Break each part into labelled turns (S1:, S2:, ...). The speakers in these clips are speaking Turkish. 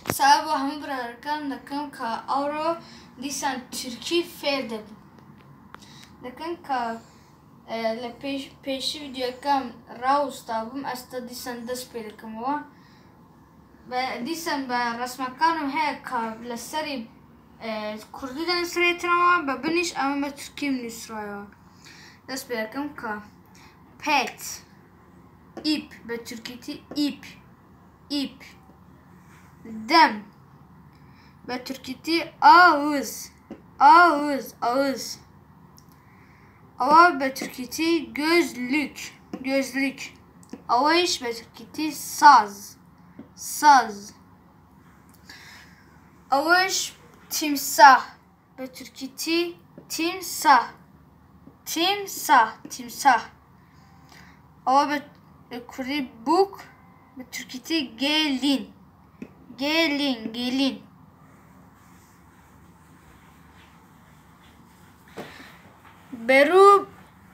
S1: سبب همه برارکان دکم که آورو دیسان ترکی فرد دکن که لپیش ویدیو کم راوس تابم است دیسان دست پیدا کم و دیسان با رسم کانم هی که لسری کردی دن سری تنوا ببینیش اما ترکی منیسرایو دست پیدا کم که پت ip به ترکیتی ip دم به ترکیتی ağız ava به ترکیتی gözlük avayış به ترکیتی saz avayış timsah به ترکیتی timsah ava به Kurdi buk به ترکیتی gelin برو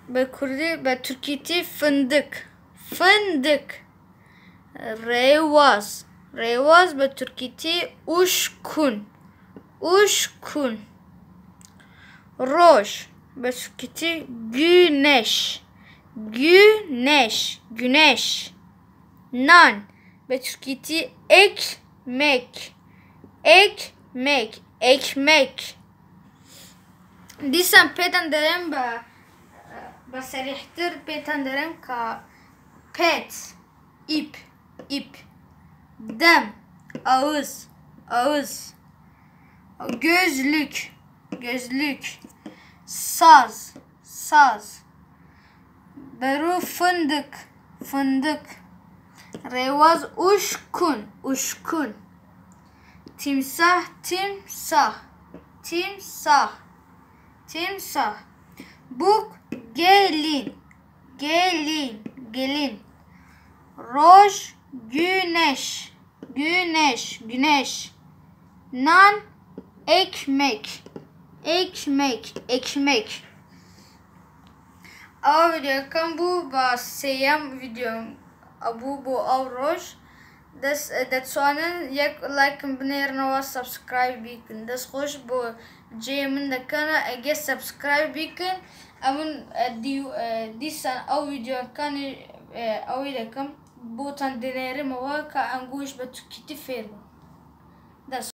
S1: به کردی به ترکیتی fındık revaz به ترکیتی uşkun roş به ترکیتی güneş nan به ترکیتی ekmek دیسان پیتن دارم با سریحتر پیتن دارم که pet ip dem ağız gözlük saz beru fındık revaz uşkun timsah buk gelin roj güneş nan ekmek Ava video kan bu basayım videom bu avroj das sonen yak like biner no subscribe bikin das خوش bu جيمن دكنا اجي subscribe bikin amun disan او video kan او idakam bu tan deneri mava ka anguish betu kiti fermo